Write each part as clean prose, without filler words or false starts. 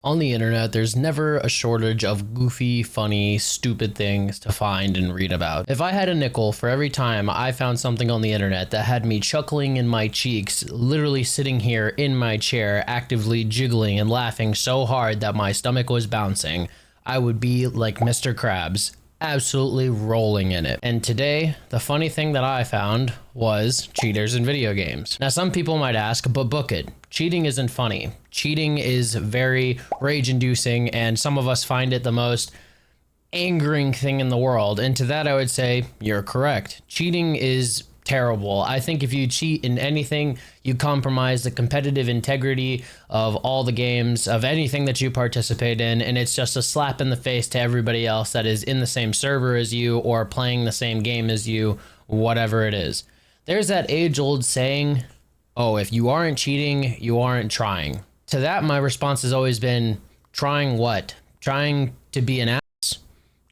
On the internet, there's never a shortage of goofy, funny, stupid things to find and read about. If I had a nickel for every time I found something on the internet that had me chuckling in my cheeks, literally sitting here in my chair, actively jiggling and laughing so hard that my stomach was bouncing, I would be like Mr. Krabs, absolutely rolling in it. And today, the funny thing that I found was cheaters in video games. Now, some people might ask, but book it. Cheating isn't funny. Cheating is very rage-inducing, and some of us find it the most angering thing in the world. And to that, I would say, you're correct. Cheating is terrible. I think if you cheat in anything, you compromise the competitive integrity of all the games, of anything that you participate in, and it's just a slap in the face to everybody else that is in the same server as you or playing the same game as you, whatever it is. There's that age-old saying, oh, if you aren't cheating, you aren't trying. To that, my response has always been, trying what? Trying to be an ass?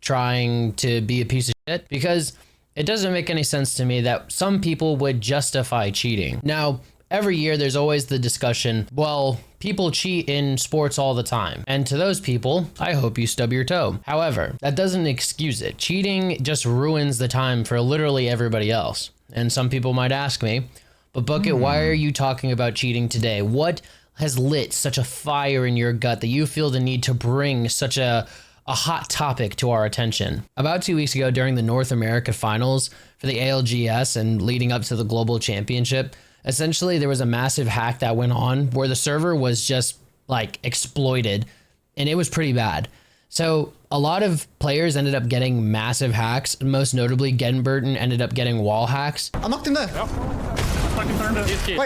Trying to be a piece of shit? Because it doesn't make any sense to me that some people would justify cheating. Now, every year there's always the discussion, well, people cheat in sports all the time. And to those people, I hope you stub your toe. However, that doesn't excuse it. Cheating just ruins the time for literally everybody else. And some people might ask me, but Bucket, why are you talking about cheating today? What has lit such a fire in your gut that you feel the need to bring such a hot topic to our attention? About 2 weeks ago during the North America Finals for the ALGS and leading up to the Global Championship, essentially there was a massive hack that went on where the server was just like exploited, and it was pretty bad. So a lot of players ended up getting massive hacks. Most notably, GENBURTEN ended up getting wall hacks. I'm knocked in there. Yep. Fucking turned it.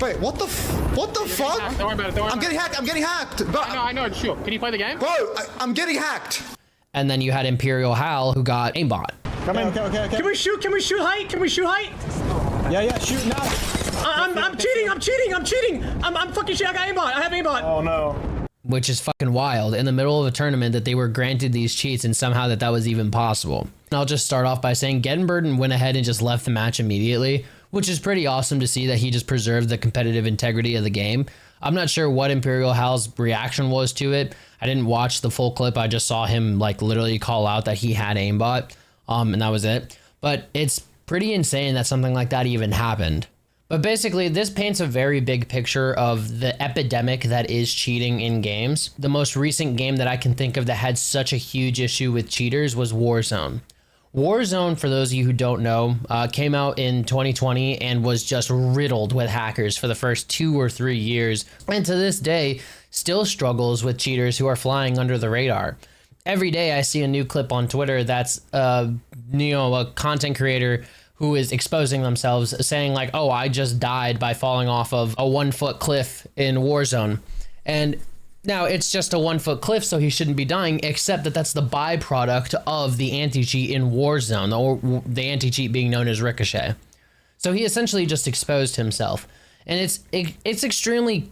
Wait, what the fuck? Don't worry about it, don't worry I'm getting hacked. But I know, shoot. Can you play the game? Bro, I'm getting hacked. And then you had Imperial Hal who got aimbot. Come in. Okay. Can we shoot height? Can we shoot height? Yeah, shoot now. I'm cheating. I'm fucking shit. I got aimbot. I have aimbot. Oh no. Which is fucking wild, in the middle of a tournament that they were granted these cheats and somehow that was even possible. And I'll just start off by saying GENBURTEN went ahead and just left the match immediately, which is pretty awesome to see that he just preserved the competitive integrity of the game. I'm not sure what Imperial Hal's reaction was to it. I didn't watch the full clip. I just saw him like literally call out that he had aimbot, and that was it. But it's pretty insane that something like that even happened. But basically, this paints a very big picture of the epidemic that is cheating in games. The most recent game that I can think of that had such a huge issue with cheaters was Warzone. Warzone, for those of you who don't know, came out in 2020 and was just riddled with hackers for the first 2 or 3 years. And to this day, still struggles with cheaters who are flying under the radar. Every day I see a new clip on Twitter that's, a content creator who is exposing themselves saying like, oh, I just died by falling off of a 1-foot cliff in Warzone. And now it's just a 1-foot cliff, so he shouldn't be dying, except that that's the byproduct of the anti-cheat in Warzone, or the anti-cheat being known as Ricochet. So he essentially just exposed himself. And it's extremely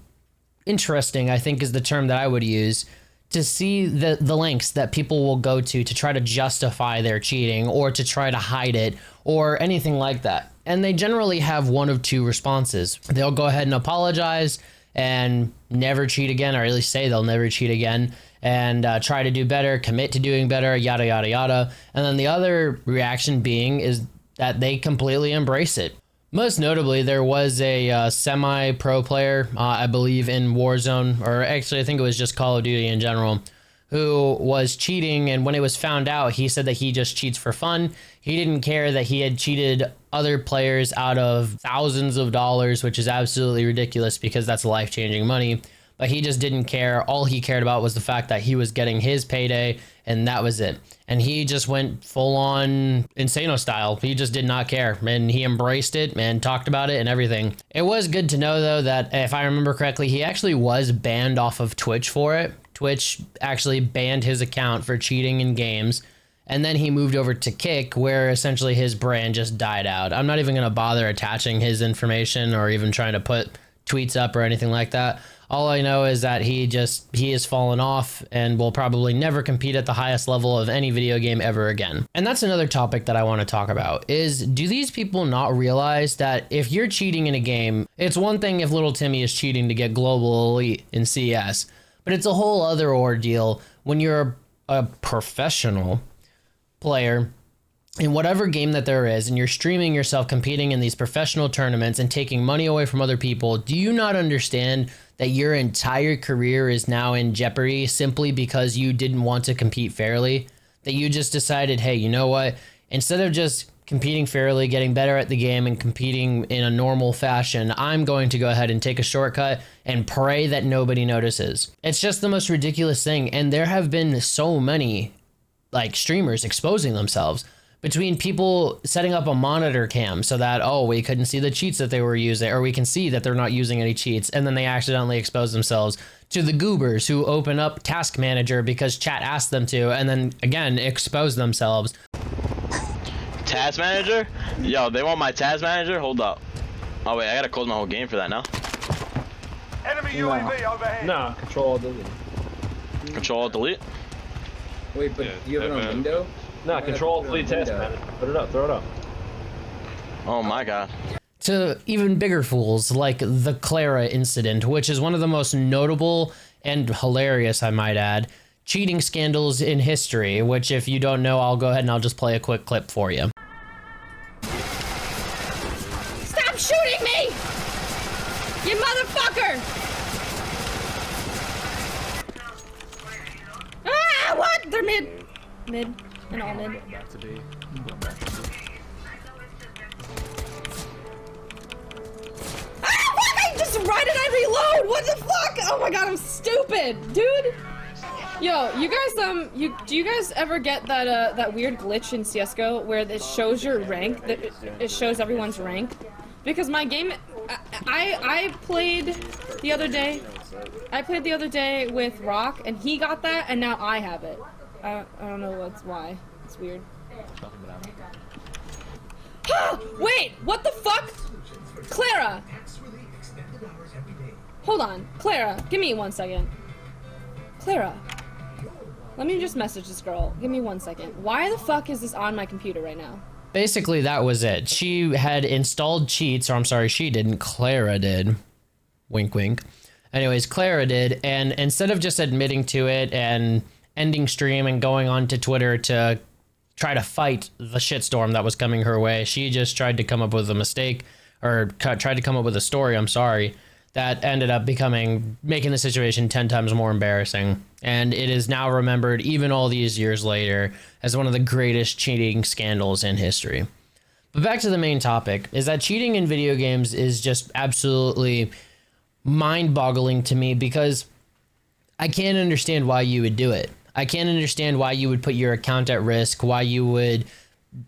interesting, I think is the term that I would use, to see the lengths that people will go to try to justify their cheating or to try to hide it or anything like that. And they generally have one of two responses. They'll go ahead and apologize and never cheat again, or at least say they'll never cheat again, and try to do better, commit to doing better, yada, yada, yada. And then the other reaction being is that they completely embrace it. Most notably, there was a semi-pro player, I believe in Warzone, or actually I think it was just Call of Duty in general, who was cheating, and when it was found out, he said that he just cheats for fun. He didn't care that he had cheated other players out of thousands of dollars, which is absolutely ridiculous because that's life-changing money. But he just didn't care. All he cared about was the fact that he was getting his payday, and that was it. And he just went full-on Insano style. He just did not care, and he embraced it and talked about it and everything. It was good to know, though, that if I remember correctly, he actually was banned off of Twitch for it. Twitch actually banned his account for cheating in games, and then he moved over to Kick, where essentially his brand just died out. I'm not even going to bother attaching his information or even trying to put tweets up or anything like that. All I know is that he has fallen off and will probably never compete at the highest level of any video game ever again. And that's another topic that I want to talk about is, do these people not realize that if you're cheating in a game, it's one thing if little Timmy is cheating to get global elite in CS, but it's a whole other ordeal when you're a professional player in whatever game that there is, and you're streaming yourself competing in these professional tournaments and taking money away from other people. Do you not understand that your entire career is now in jeopardy simply because you didn't want to compete fairly? That you just decided, hey, you know what? Instead of just competing fairly, getting better at the game, and competing in a normal fashion, I'm going to go ahead and take a shortcut and pray that nobody notices. It's just the most ridiculous thing. And there have been so many like streamers exposing themselves, between people setting up a monitor cam so that, oh, we couldn't see the cheats that they were using, or we can see that they're not using any cheats, and then they accidentally expose themselves, to the goobers who open up Task Manager because chat asked them to, and then again expose themselves. Task Manager? Yo, they want my Task Manager? Hold up. Oh wait, I gotta close my whole game for that now. Enemy UAV overhead. No, control delete. Control Delete? Wait, but you have it on window? No, control delete task manager. Put it up, throw it up. Oh my god. To even bigger fools like the Clara incident, which is one of the most notable and hilarious, I might add, cheating scandals in history, which if you don't know, I'll go ahead and I'll just play a quick clip for you. Stop shooting me! You motherfucker! Ah, what? They're mid. Mid. And all mid. Ah, fuck! Why did I reload? What the fuck? Oh my god, I'm stupid, dude. Yo, you guys, do you guys ever get that that weird glitch in CS:GO where it shows your rank, that it shows everyone's rank? Because my game, I played the other day. I played the other day with Rock, and he got that, and now I have it. I don't know why. It's weird. Wait, what the fuck? Clara! Hold on, Clara, give me 1 second. Clara, let me just message this girl. Give me 1 second. Why the fuck is this on my computer right now? Basically, that was it. She had installed cheats, or I'm sorry, she didn't, Clara did. Wink, wink. Anyways, Clara did, and instead of just admitting to it and ending stream and going on to Twitter to try to fight the shitstorm that was coming her way, she just tried to come up with a mistake, or tried to come up with a story, I'm sorry, that ended up making the situation 10 times more embarrassing. And it is now remembered, even all these years later, as one of the greatest cheating scandals in history. But back to the main topic, is that cheating in video games is just absolutely mind-boggling to me, because I can't understand why you would do it. I can't understand why you would put your account at risk, why you would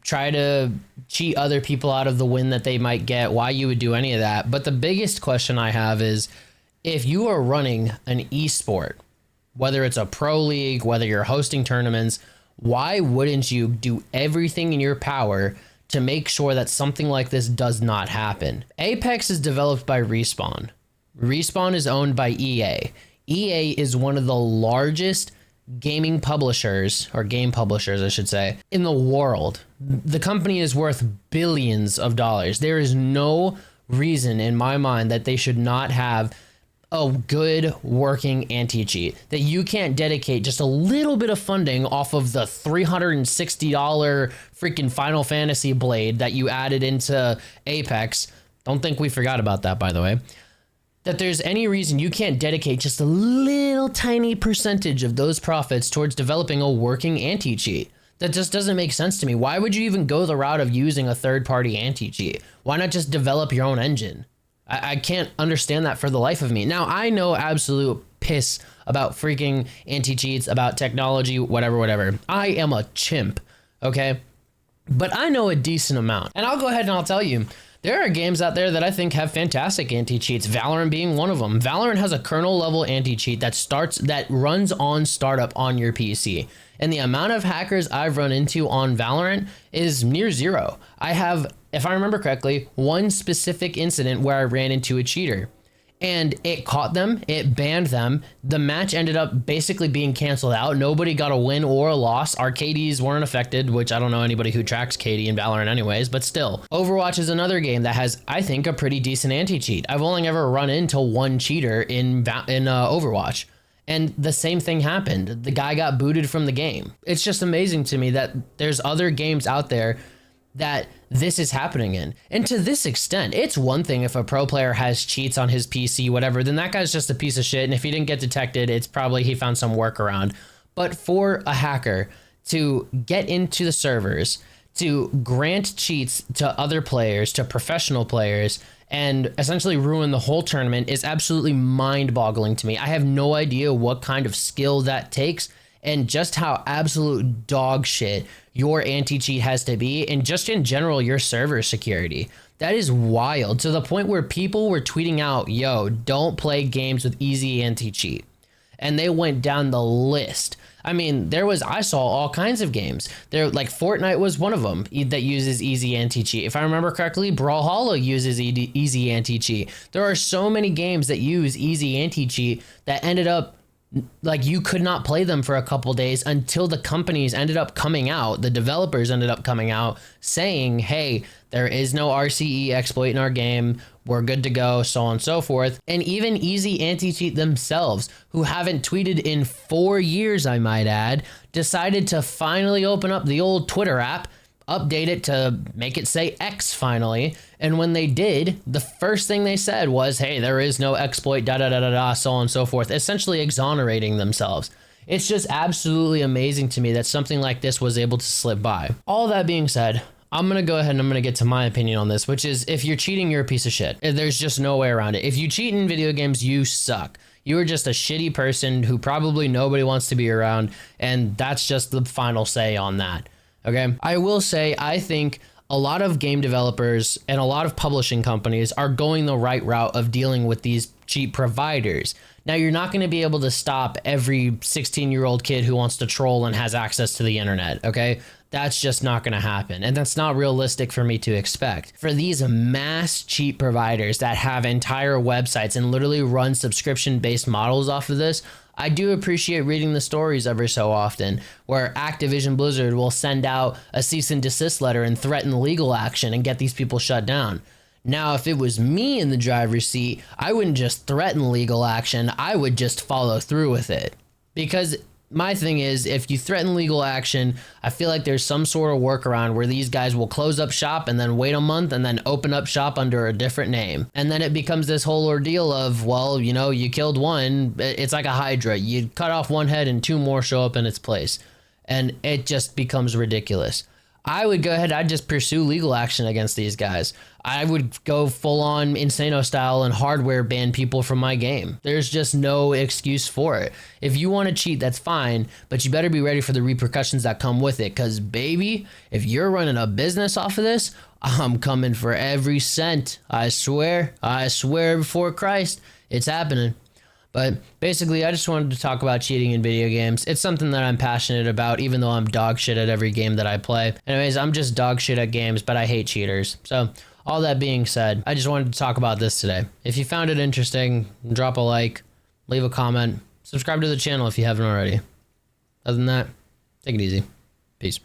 try to cheat other people out of the win that they might get, why you would do any of that. But the biggest question I have is, if you are running an esport, whether it's a pro league, whether you're hosting tournaments, why wouldn't you do everything in your power to make sure that something like this does not happen? Apex is developed by Respawn. Respawn is owned by EA. EA is one of the largest gaming publishers, or game publishers, I should say, in the world. The company is worth billions of dollars. There is no reason in my mind that they should not have a good working anti-cheat, that you can't dedicate just a little bit of funding off of the $360 freaking Final Fantasy blade that you added into Apex. Don't think we forgot about that, by the way. That there's any reason you can't dedicate just a little tiny percentage of those profits towards developing a working anti-cheat. That just doesn't make sense to me. Why would you even go the route of using a third-party anti-cheat? Why not just develop your own engine? I can't understand that for the life of me. Now, I know absolute piss about freaking anti-cheats, about technology, whatever. I am a chimp, okay? But I know a decent amount. And I'll go ahead and I'll tell you, there are games out there that I think have fantastic anti-cheats, Valorant being one of them. Valorant has a kernel level anti-cheat that runs on startup on your PC. And the amount of hackers I've run into on Valorant is near zero. I have, if I remember correctly, one specific incident where I ran into a cheater. and it caught them, it banned them. The match ended up basically being canceled out. Nobody got a win or a loss. Our KDs weren't affected, which I don't know anybody who tracks KD in Valorant anyways, but still. Overwatch is another game that has, I think, a pretty decent anti-cheat. I've only ever run into one cheater in Overwatch. And the same thing happened. The guy got booted from the game. It's just amazing to me that there's other games out there that this is happening in. And to this extent, it's one thing if a pro player has cheats on his PC, whatever, then that guy's just a piece of shit. And if he didn't get detected, it's probably he found some workaround. But for a hacker to get into the servers, to grant cheats to other players, to professional players, and essentially ruin the whole tournament is absolutely mind-boggling to me. I have no idea what kind of skill that takes and just how absolute dog shit your anti-cheat has to be, and just in general, your server security. That is wild, to the point where people were tweeting out, yo, don't play games with easy anti-cheat. And they went down the list. I mean, I saw all kinds of games. Like Fortnite was one of them that uses easy anti-cheat. If I remember correctly, Brawlhalla uses easy anti-cheat. There are so many games that use easy anti-cheat that ended up, like, you could not play them for a couple days until the companies ended up coming out, the developers ended up coming out saying, hey, there is no RCE exploit in our game, we're good to go, so on and so forth. And even Easy Anti-Cheat themselves, who haven't tweeted in 4 years, I might add, decided to finally open up the old Twitter app, update it to make it say X finally. And when they did, the first thing they said was, hey, there is no exploit, so on and so forth, essentially exonerating themselves. It's just absolutely amazing to me that something like this was able to slip by. All that being said, I'm going to go ahead and I'm going to get to my opinion on this, which is if you're cheating, you're a piece of shit. There's just no way around it. If you cheat in video games, you suck. You are just a shitty person who probably nobody wants to be around. And that's just the final say on that. Okay, I will say, I think a lot of game developers and a lot of publishing companies are going the right route of dealing with these cheat providers. Now, you're not going to be able to stop every 16-year-old kid who wants to troll and has access to the internet, okay? That's just not going to happen. And that's not realistic for me to expect. For these mass cheat providers that have entire websites and literally run subscription-based models off of this, I do appreciate reading the stories every so often where Activision Blizzard will send out a cease and desist letter and threaten legal action and get these people shut down. Now, if it was me in the driver's seat, I wouldn't just threaten legal action, I would just follow through with it. Because my thing is, if you threaten legal action, I feel like there's some sort of workaround where these guys will close up shop and then wait a month and then open up shop under a different name. And then it becomes this whole ordeal of, well, you know, you killed one. It's like a Hydra. You cut off one head and two more show up in its place. And it just becomes ridiculous. I would go ahead, I'd just pursue legal action against these guys. I would go full on Insano style and hardware ban people from my game. There's just no excuse for it. If you want to cheat, that's fine, but you better be ready for the repercussions that come with it. Cause baby, if you're running a business off of this, I'm coming for every cent. I swear before Christ, it's happening. But basically, I just wanted to talk about cheating in video games. It's something that I'm passionate about, even though I'm dog shit at every game that I play. Anyways, I'm just dog shit at games, but I hate cheaters. So, all that being said, I just wanted to talk about this today. If you found it interesting, drop a like, leave a comment, subscribe to the channel if you haven't already. Other than that, take it easy.